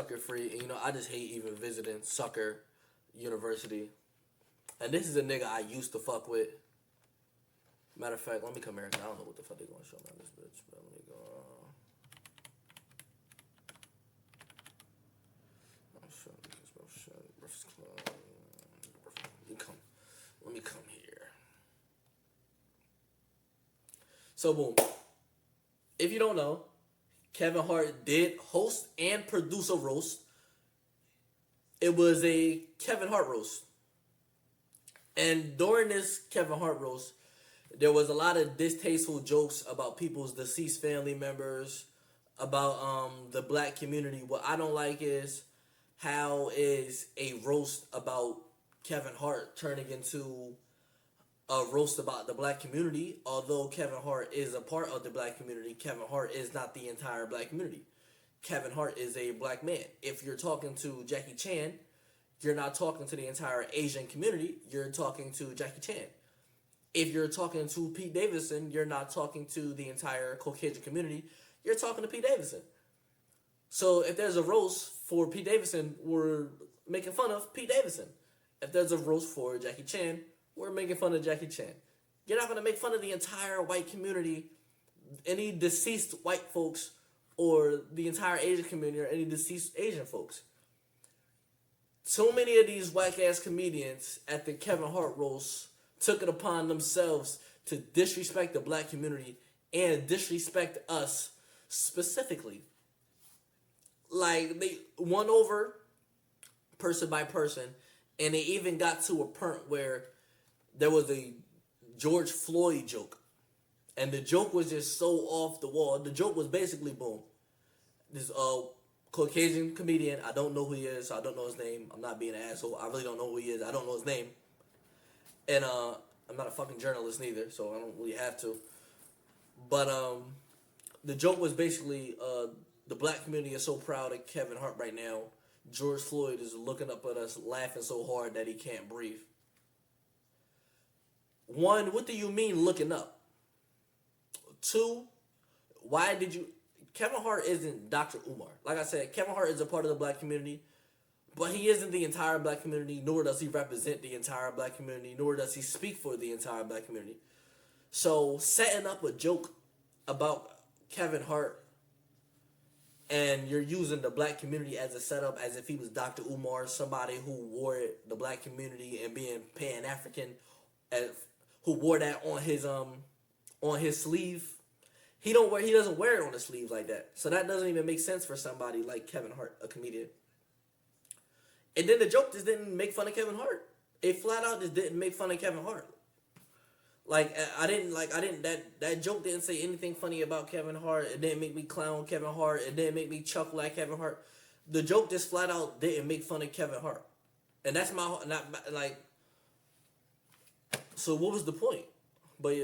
sucker free, and I just hate even visiting Sucker University. And this is a nigga I used to fuck with. Matter of fact, let me come here because I don't know what the fuck they gonna show me on this bitch. But let me go. Let me come here. So boom. If you don't know, Kevin Hart did host and produce a roast. It was a Kevin Hart roast. And during this Kevin Hart roast, there was a lot of distasteful jokes about people's deceased family members, about the black community. What I don't like is how is a roast about Kevin Hart turning into a roast about the black community. Although Kevin Hart is a part of the black community, Kevin Hart is not the entire black community. Kevin Hart is a black man. If you're talking to Jackie Chan, you're not talking to the entire Asian community, you're talking to Jackie Chan. If you're talking to Pete Davidson, you're not talking to the entire Caucasian community, you're talking to Pete Davidson. So if there's a roast for Pete Davidson, we're making fun of Pete Davidson. If there's a roast for Jackie Chan, we're making fun of Jackie Chan. You're not going to make fun of the entire white community, any deceased white folks, or the entire Asian community, or any deceased Asian folks. So many of these whack-ass comedians at the Kevin Hart roast took it upon themselves to disrespect the black community and disrespect us specifically. Like, they won over person by person, and they even got to a point where there was a George Floyd joke. And the joke was just so off the wall. The joke was basically, boom, this Caucasian comedian, I don't know who he is, so I don't know his name. I'm not being an asshole. I really don't know who he is. I don't know his name. And I'm not a fucking journalist neither, so I don't really have to. But the joke was basically the black community is so proud of Kevin Hart right now. George Floyd is looking up at us laughing so hard that he can't breathe. One, what do you mean looking up? Two, why did you... Kevin Hart isn't Dr. Umar. Like I said, Kevin Hart is a part of the black community, but he isn't the entire black community, nor does he represent the entire black community, nor does he speak for the entire black community. So setting up a joke about Kevin Hart and you're using the black community as a setup as if he was Dr. Umar, somebody who wore the black community and being Pan-African, who wore that on his sleeve. He doesn't wear it on his sleeve like that. So that doesn't even make sense for somebody like Kevin Hart, a comedian. And then the joke just didn't make fun of Kevin Hart. It flat out just didn't make fun of Kevin Hart. That joke didn't say anything funny about Kevin Hart. It didn't make me clown Kevin Hart. It didn't make me chuckle at Kevin Hart. The joke just flat out didn't make fun of Kevin Hart. And that's so what was the point? But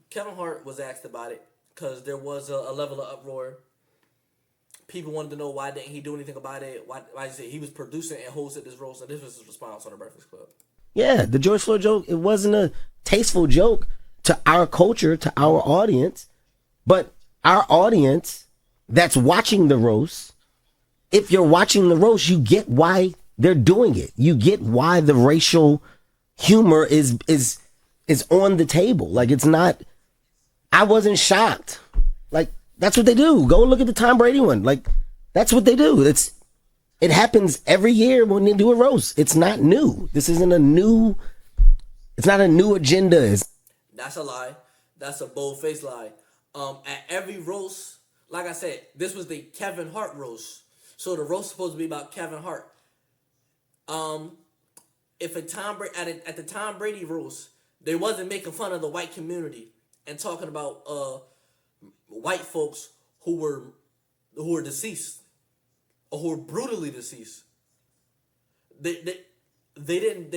Kevin Hart was asked about it because there was a level of uproar. People wanted to know why didn't he do anything about it. Why he was producing and hosted this roast, and this was his response on the Breakfast Club. Yeah, the George Floyd joke, it wasn't a tasteful joke to our culture, to our audience, but our audience that's watching the roast, if you're watching the roast, you get why they're doing it. You get why the racial humor is on the table. Like, it's not, I wasn't shocked. Like, that's what they do. Go look at the Tom Brady one. Like, that's what they do. It happens every year when they do a roast. It's not new. This isn't it's not a new agenda. That's a lie. That's a bold-faced lie. At every roast, like I said, this was the Kevin Hart roast. So the roast is supposed to be about Kevin Hart. If at the Tom Brady roast, they wasn't making fun of the white community and talking about white folks who were deceased or who were brutally deceased. They don't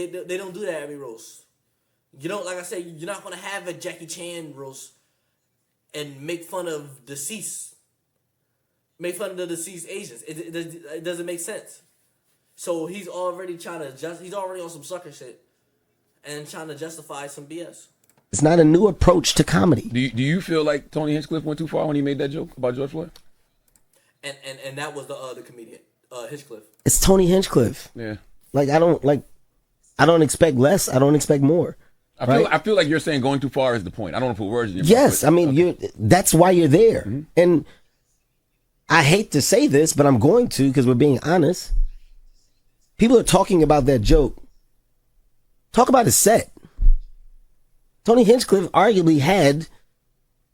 do that every roast. You know, like I said, you're not gonna have a Jackie Chan roast and make fun of deceased, make fun of the deceased Asians. It doesn't make sense. So he's already he's already on some sucker shit and trying to justify some BS. It's not a new approach to comedy. Do you feel like Tony Hinchcliffe went too far when he made that joke about George Floyd? And that was the other comedian. Hinchcliffe. It's Tony Hinchcliffe. Yeah. Like I don't expect less. I don't expect more. I feel like you're saying going too far is the point. I don't want to put words in your mouth. Yes, I mean that's why you're there. Mm-hmm. And I hate to say this, but I'm going to because we're being honest. People are talking about that joke. Talk about his set. Tony Hinchcliffe arguably had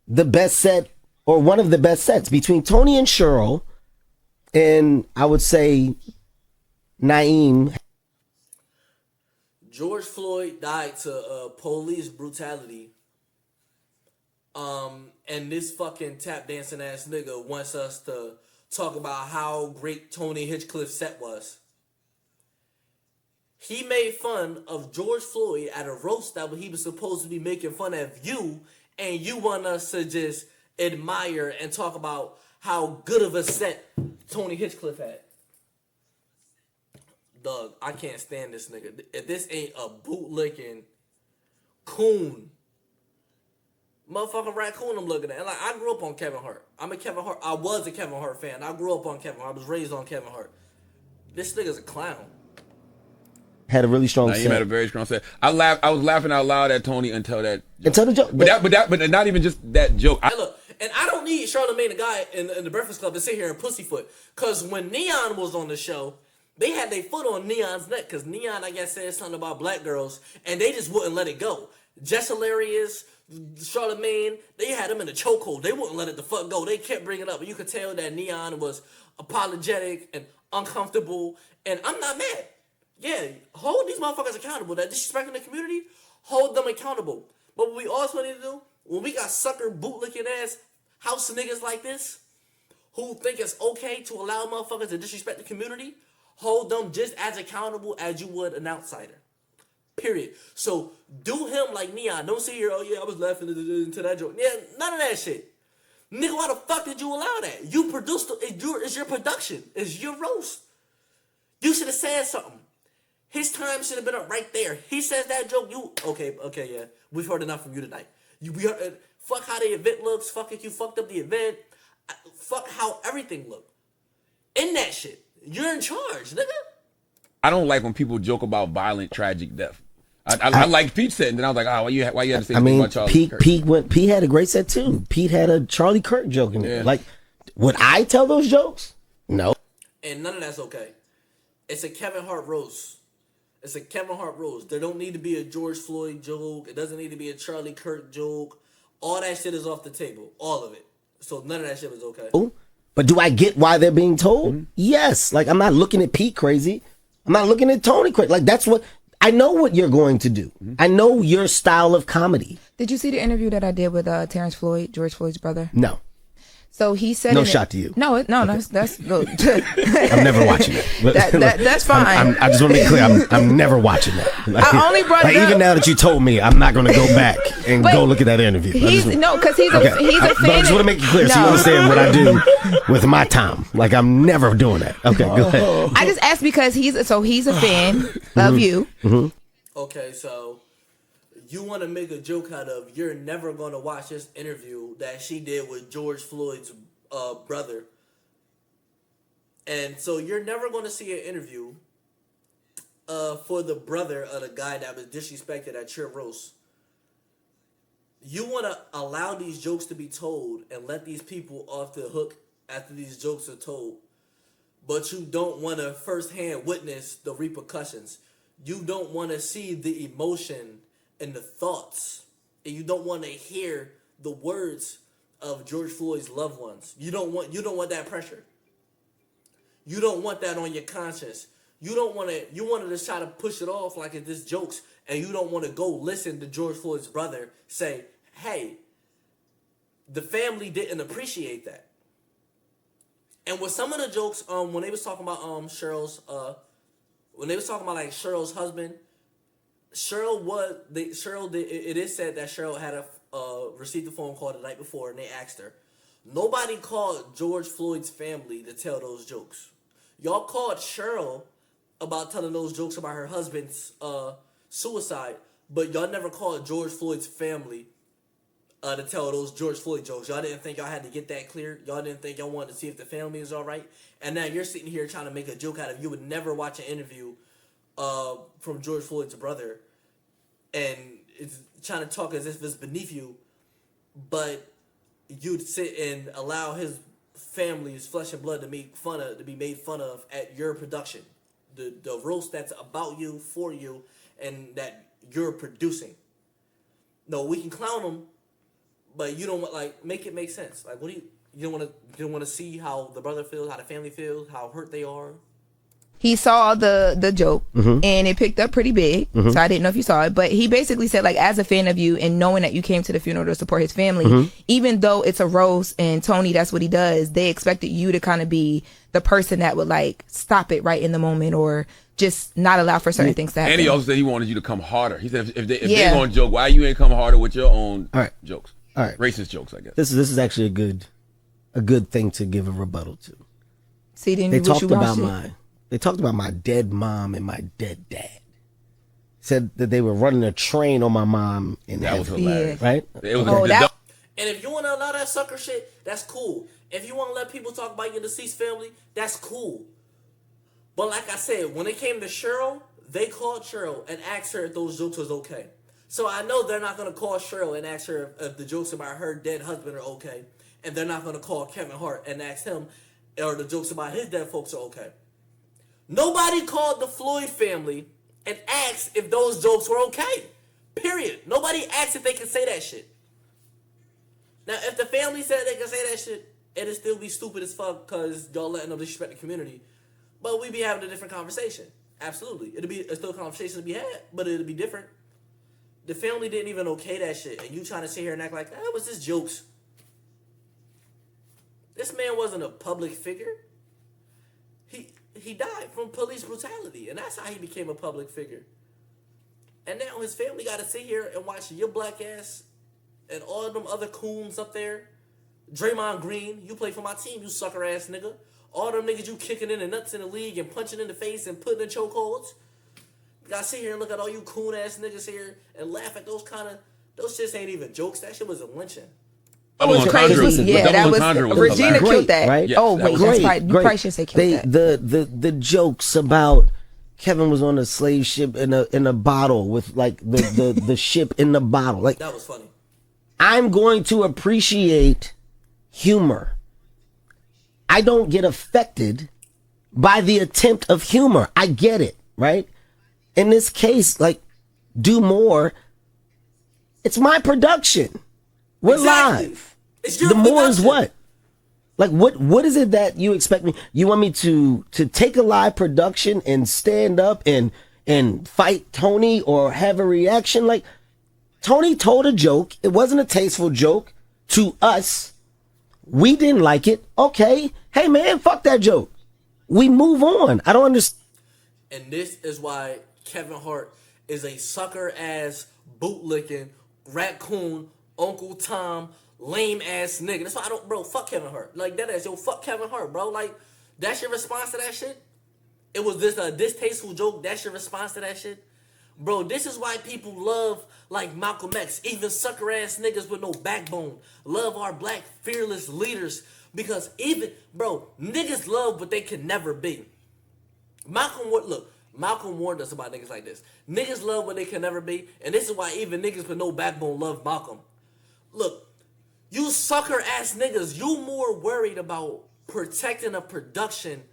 the best set or one of the best sets between Tony and Cheryl, and I would say Naeem. George Floyd died to police brutality. And this fucking tap dancing ass nigga wants us to talk about how great Tony Hinchcliffe's set was. He made fun of George Floyd at a roast that he was supposed to be making fun of you, and you want us to just admire and talk about how good of a set Tony Hinchcliffe had. Doug, I can't stand this nigga. If this ain't a bootlicking coon, motherfucking raccoon I'm looking at. And like, I grew up on Kevin Hart. I was a Kevin Hart fan. I grew up on Kevin Hart. I was raised on Kevin Hart. This nigga's a clown. Had a really strong Naeem set. had a very strong set. I was laughing out loud at Tony until that. Until the joke. But not even just that joke. Hey, look, and I don't need Charlamagne the Guy in the Breakfast Club to sit here and pussyfoot. Because when Neon was on the show, they had their foot on Neon's neck. Because Neon, I guess, said something about black girls, and they just wouldn't let it go. Jess Hilarious, Charlamagne, they had him in a chokehold. They wouldn't let it the fuck go. They kept bringing it up. And you could tell that Neon was apologetic and uncomfortable. And I'm not mad. Yeah, hold these motherfuckers accountable. That disrespecting the community, hold them accountable. But what we also need to do, when we got sucker bootlicking ass house niggas like this, who think it's okay to allow motherfuckers to disrespect the community, hold them just as accountable as you would an outsider. Period. So do him like Neon. Don't sit here, oh yeah, I was laughing into that joke. Yeah, none of that shit. Nigga, why the fuck did you allow that? You produced it's your production. It's your roast. You should have said something. His time should have been up right there. He says that joke, you okay, yeah. We've heard enough from you tonight. We heard, fuck how the event looks, fuck if you fucked up the event, fuck how everything looked. In that shit. You're in charge, nigga. I don't like when people joke about violent, tragic death. I like Pete said, and then I was like, oh, why you had to say something about Charlie Kirk? Pete had a great set too. Pete had a Charlie Kirk joke in there. Yeah. Like, would I tell those jokes? No. And none of that's okay. It's a Kevin Hart roast. It's a Kevin Hart roast. There don't need to be a George Floyd joke. It doesn't need to be a Charlie Kirk joke. All that shit is off the table. All of it. So none of that shit is okay. Ooh. But do I get why they're being told? Mm-hmm. Yes. Like, I'm not looking at Pete crazy. I'm not looking at Tony crazy. Like, that's what I know what you're going to do. Mm-hmm. I know your style of comedy. Did you see the interview that I did with Terrence Floyd, George Floyd's brother? No. So he said no shot to you. No, that's good. I'm never watching it. That's fine. I just want to be clear. I'm never watching that. Like, I only brought it up. Even now that you told me, I'm not going to go back and go look at that interview. Because he's a fan. But I just want to make it clear so you understand what I do with my time. Like, I'm never doing that. Okay, go ahead. I just asked because he's a fan of you. Mm-hmm. Okay, so you want to make a joke out of you're never going to watch this interview that she did with George Floyd's brother. And so you're never going to see an interview for the brother of the guy that was disrespected at your roast. You want to allow these jokes to be told and let these people off the hook after these jokes are told. But you don't want to firsthand witness the repercussions. You don't want to see the emotion and the thoughts, and you don't want to hear the words of George Floyd's loved ones. You don't want that pressure. You don't want that on your conscience. You wanted to try to push it off like it's just jokes, and you don't want to go listen to George Floyd's brother say, hey, the family didn't appreciate that. And with some of the jokes, when they was talking about Cheryl's husband, it is said that Cheryl had received a phone call the night before, and they asked her. Nobody called George Floyd's family to tell those jokes. Y'all called Cheryl about telling those jokes about her husband's suicide, but y'all never called George Floyd's family to tell those George Floyd jokes. Y'all didn't think y'all had to get that clear. Y'all didn't think y'all wanted to see if the family is all right. And now you're sitting here trying to make a joke out of you would never watch an interview from George Floyd's brother, and it's trying to talk as if it's beneath you, but you'd sit and allow his family's flesh and blood to be made fun of at your production, the roast that's about you, for you, and that you're producing. No, we can clown them, but you don't want make it make sense. Like, what do you don't want to see how the brother feels, how the family feels, how hurt they are. He saw the joke and it picked up pretty big. So I didn't know if you saw it, but he basically said, like, as a fan of you and knowing that you came to the funeral to support his family, even though it's a roast and Tony, that's what he does, they expected you to kind of be the person that would like stop it right in the moment or just not allow for certain things to happen. And he also said he wanted you to come harder. He said if they're going to joke, why you ain't come harder with your own jokes? All right. Racist jokes, I guess. This is actually a good thing to give a rebuttal to. See, they talked about my dead mom and my dead dad. Said that they were running a train on my mom in that heaven. was hilarious. Right? It was And if you want to allow that sucker shit, that's cool. If you want to let people talk about your deceased family, that's cool. But like I said, when it came to Cheryl, they called Cheryl and asked her if those jokes was okay. So I know they're not going to call Cheryl and ask her if the jokes about her dead husband are okay. And they're not going to call Kevin Hart and ask him or the jokes about his dead folks are okay. Nobody called the Floyd family and asked if those jokes were okay. Period. Nobody asked if they can say that shit. Now, if the family said they can say that shit, it'd still be stupid as fuck because y'all letting them disrespect the community. But we'd be having a different conversation. Absolutely. It's still a conversation to be had, but it'd be different. The family didn't even okay that shit, and you trying to sit here and act like, that was just jokes. This man wasn't a public figure. He died from police brutality, and that's how he became a public figure. And now his family got to sit here and watch your black ass and all of them other coons up there. Draymond Green, you play for my team, you sucker ass nigga. All them niggas you kicking in the nuts in the league and punching in the face and putting in chokeholds. You gotta sit here and look at all you coon ass niggas here and laugh at those shits ain't even jokes. That shit was a lynching. That was crazy. Yeah, that was Regina killed that. Right? Oh wait, that's right. You probably should say killed that. The jokes about Kevin was on a slave ship in a bottle with like the ship in the bottle. Like, that was funny. I'm going to appreciate humor. I don't get affected by the attempt of humor. I get it, right? In this case, like, do more. It's my production. We're live. It's your the more production. is what? Like, what is it that you expect me? You want me to take a live production and stand up and fight Tony or have a reaction? Like, Tony told a joke. It wasn't a tasteful joke to us. We didn't like it. Okay. Hey, man, fuck that joke. We move on. I don't understand. And this is why Kevin Hart is a sucker-ass, bootlicking, raccoon, Uncle Tom, lame-ass nigga. That's why I don't, bro, fuck Kevin Hart. Like, that ass, yo, fuck Kevin Hart, bro. Like, that's your response to that shit? It was this distasteful joke. That's your response to that shit? Bro, this is why people love, like, Malcolm X, even sucker-ass niggas with no backbone, love our black fearless leaders, because even, bro, niggas love what they can never be. Malcolm warned us about niggas like this. Niggas love what they can never be, and this is why even niggas with no backbone love Malcolm. Look, you sucker-ass niggas, you more worried about protecting a production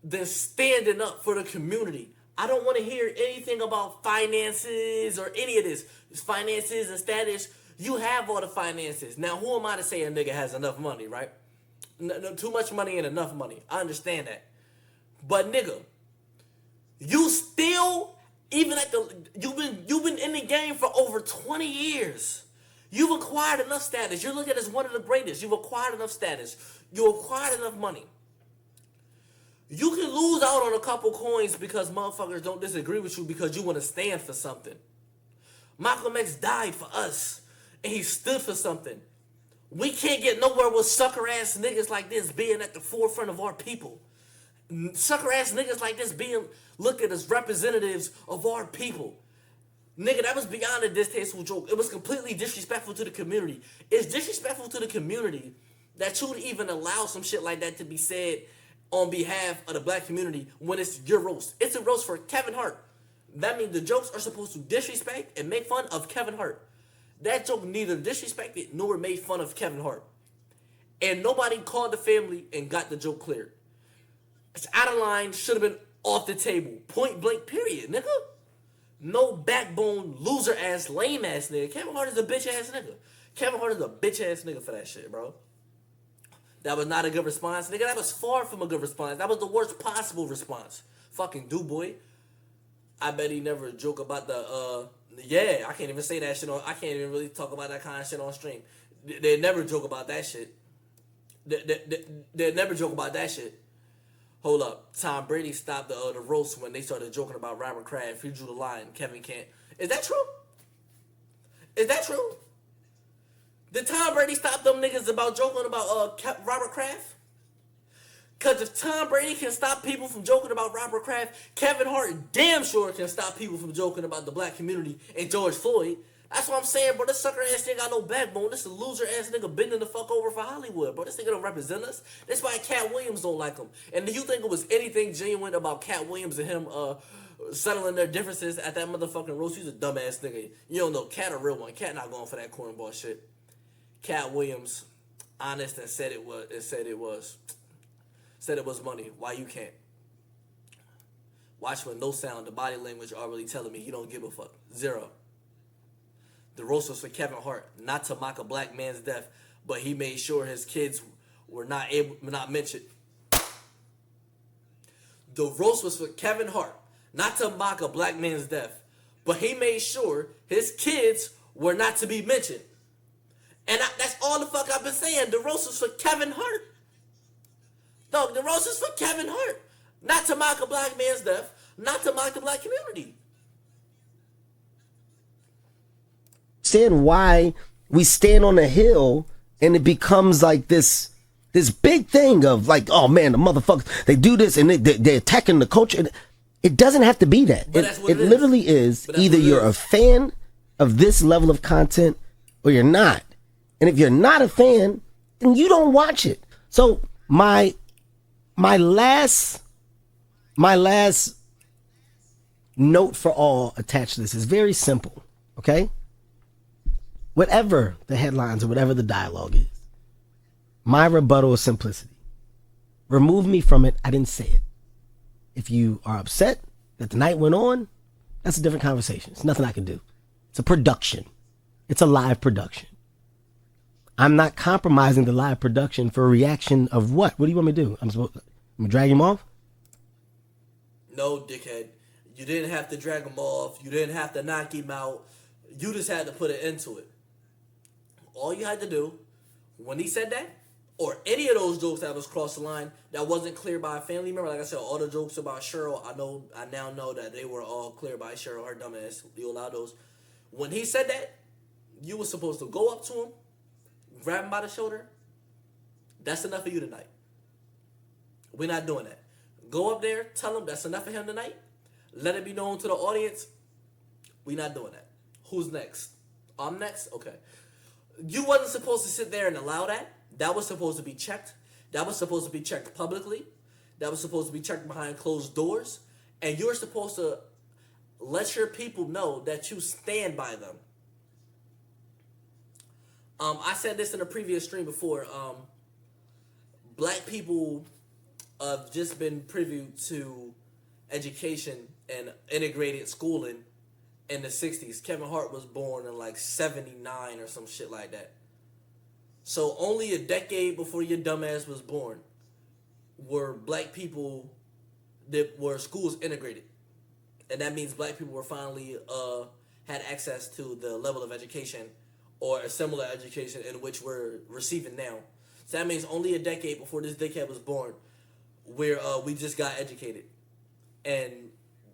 than standing up for the community. I don't want to hear anything about finances or any of this. It's finances and status. You have all the finances. Now, who am I to say a nigga has enough money, right? No, too much money and enough money. I understand that. But nigga, you still, even at you've been in the game for over 20 years. You've acquired enough status. You're looked at as one of the greatest. You've acquired enough status. You acquired enough money. You can lose out on a couple coins because motherfuckers don't disagree with you because you want to stand for something. Malcolm X died for us, and he stood for something. We can't get nowhere with sucker-ass niggas like this being at the forefront of our people. Sucker-ass niggas like this being looked at as representatives of our people. Nigga, that was beyond a distasteful joke. It was completely disrespectful to the community. It's disrespectful to the community that you would even allow some shit like that to be said on behalf of the black community when it's your roast. It's a roast for Kevin Hart. That means the jokes are supposed to disrespect and make fun of Kevin Hart. That joke neither disrespected nor made fun of Kevin Hart. And nobody called the family and got the joke cleared. It's out of line, should have been off the table. Point blank, period, nigga. No backbone, loser ass, lame ass nigga. Kevin Hart is a bitch ass nigga. Kevin Hart is a bitch ass nigga for that shit, bro. That was not a good response, nigga. That was far from a good response. That was the worst possible response. Fucking boy. I bet he never joke about the, yeah, I can't even say that shit on, I can't even really talk about that kind of shit on stream. They never joke about that shit. They never joke about that shit. Hold up. Tom Brady stopped the roast when they started joking about Robert Kraft. He drew the line. Kevin can't. Is that true? Is that true? Did Tom Brady stop them niggas about joking about Robert Kraft? Because if Tom Brady can stop people from joking about Robert Kraft, Kevin Hart damn sure can stop people from joking about the black community and George Floyd. That's what I'm saying, bro. This sucker ass nigga got no backbone. This is a loser ass nigga bending the fuck over for Hollywood, bro. This nigga don't represent us. That's why Cat Williams don't like him. And do you think it was anything genuine about Cat Williams and him settling their differences at that motherfucking roast? He's a dumbass nigga. You don't know Cat a real one. Cat not going for that cornball shit. Cat Williams, honest and said it was money. Why you can't? Watch with no sound. The body language already telling me he don't give a fuck. Zero. The roast was for Kevin Hart, not to mock a black man's death, but he made sure his kids were not mentioned. The roast was for Kevin Hart, not to mock a black man's death, but he made sure his kids were not to be mentioned. And that's all the fuck I've been saying. The roast was for Kevin Hart. Dog, the roast is for Kevin Hart, not to mock a black man's death, not to mock the black community. Understand why we stand on a hill and it becomes like this big thing of like, oh man, the motherfuckers, they do this and they're attacking the culture. It doesn't have to be that. It literally is either you're a fan of this level of content or you're not. And if you're not a fan, then you don't watch it. So my last note for all attached to this is very simple, okay? Whatever the headlines or whatever the dialogue is, my rebuttal is simplicity. Remove me from it. I didn't say it. If you are upset that the night went on, that's a different conversation. It's nothing I can do. It's a production. It's a live production. I'm not compromising the live production for a reaction of what? What do you want me to do? I'm going to drag him off? No, dickhead. You didn't have to drag him off. You didn't have to knock him out. You just had to put an end to it. All you had to do, when he said that, or any of those jokes that was crossed the line that wasn't clear by a family member, like I said, all the jokes about Cheryl, I now know that they were all clear by Cheryl, her dumbass. You allow those. When he said that, you were supposed to go up to him, grab him by the shoulder. That's enough for you tonight. We're not doing that. Go up there, tell him that's enough for him tonight. Let it be known to the audience. We're not doing that. Who's next? I'm next? Okay. You wasn't supposed to sit there and allow that. That was supposed to be checked. That was supposed to be checked publicly. That was supposed to be checked behind closed doors. And you're supposed to let your people know that you stand by them. I said this in a previous stream before. Black people have just been privy to education and integrated schooling in the 60s. Kevin Hart was born in like 79 or some shit like that. So only a decade before your dumbass was born were black people that were schools integrated. And that means black people were finally had access to the level of education or a similar education in which we're receiving now. So that means only a decade before this dickhead was born where we just got educated. And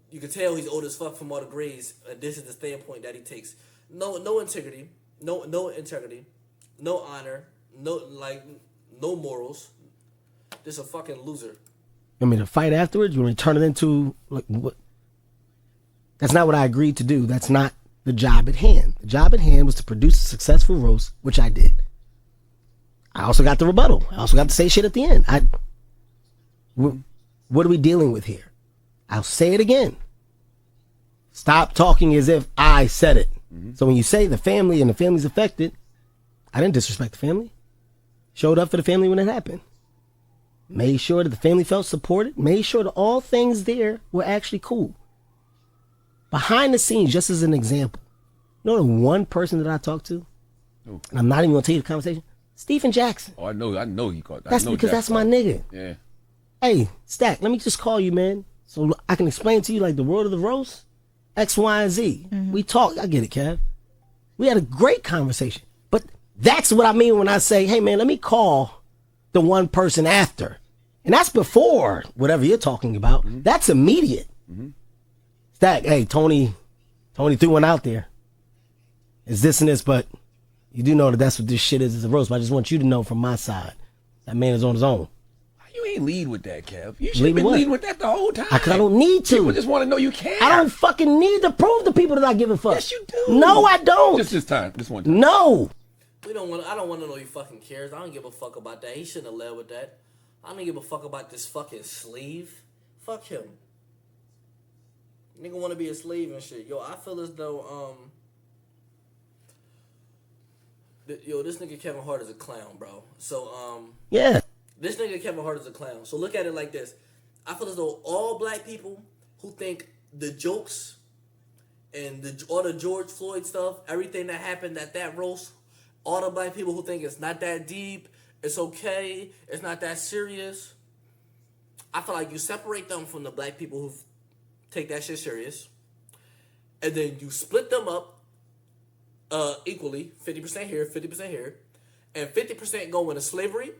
you can tell he's old as fuck from all the grades. This is the standpoint that he takes. No integrity, no integrity, no honor, no morals. Just a fucking loser. You want me to fight afterwards? You want me to turn it into like what? That's not what I agreed to do. That's not the job at hand. The job at hand was to produce a successful roast, which I did. I also got the rebuttal. I also got to say shit at the end. What are we dealing with here? I'll say it again. Stop talking as if I said it. Mm-hmm. So when you say the family and the family's affected, I didn't disrespect the family. Showed up for the family when it happened. Made sure that the family felt supported. Made sure that all things there were actually cool. Behind the scenes, just as an example, you know the one person that I talked to, and I'm not even going to tell you the conversation, Stephen Jackson. Oh, I know he called. That's because that's my nigga. Yeah. Hey, Stack, let me just call you, man, so I can explain to you like the world of the roast, X, Y, and Z. Mm-hmm. We talked. I get it, Kev. We had a great conversation. But that's what I mean when I say, hey, man, let me call the one person after. And that's before whatever you're talking about. Mm-hmm. That's immediate. Mm-hmm. Stack, hey, Tony threw one out there. It's this and this, but you do know that that's what this shit is a roast. But I just want you to know from my side, that man is on his own. You ain't lead with that, Kev. You should have been leading with that the whole time. I don't need to. People just want to know you care. I don't fucking need to prove to people that I give a fuck. Yes, you do. No, I don't. Just this time. This one time. No. I don't want to know he fucking cares. I don't give a fuck about that. He shouldn't have led with that. I don't give a fuck about this fucking slave. Fuck him. Nigga want to be a slave and shit. Yo, I feel as though this nigga Kevin Hart is a clown, bro. So yeah. This nigga Kevin Hart is a clown. So look at it like this. I feel as though all black people who think the jokes and all the George Floyd stuff, everything that happened at that roast, all the black people who think it's not that deep, it's okay, it's not that serious, I feel like you separate them from the black people who take that shit serious, and then you split them up equally, 50% here, 50% here, and 50% go into slavery,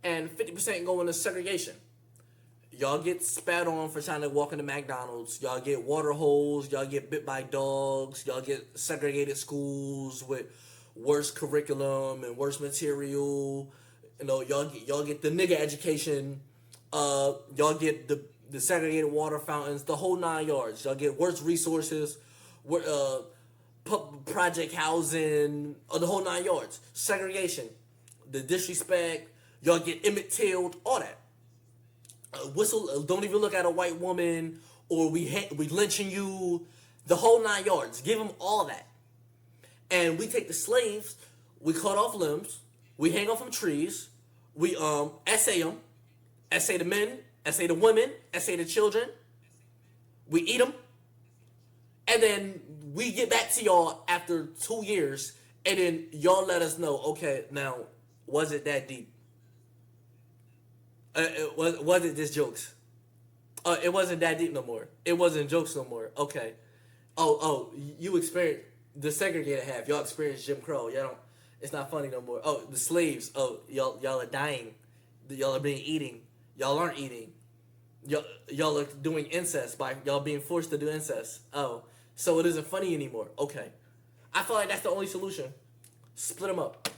and 50% go into segregation. Y'all get spat on for trying to walk into McDonald's. Y'all get water holes. Y'all get bit by dogs. Y'all get segregated schools with worse curriculum and worse material. You know, y'all get the nigga education. Y'all get the segregated water fountains, the whole 9 yards. Y'all get worse resources, project housing, the whole 9 yards. Segregation, the disrespect. Y'all get Emmett Till'd, all that. Don't even look at a white woman, or we lynching you, the whole 9 yards. Give them all that. And we take the slaves, we cut off limbs, we hang off from trees, we essay them, essay the men, essay the women, essay the children, we eat them, and then we get back to y'all after 2 years, and then y'all let us know, okay, now, was it that deep? Was it just jokes? It wasn't that deep no more. It wasn't jokes no more. Okay. Oh, you experienced the segregated half. Y'all experienced Jim Crow. Y'all don't. It's not funny no more. Oh, the slaves. Oh, y'all are dying. Y'all are being eating. Y'all aren't eating. Y'all are doing incest by y'all being forced to do incest. Oh, so it isn't funny anymore. Okay. I feel like that's the only solution. Split them up.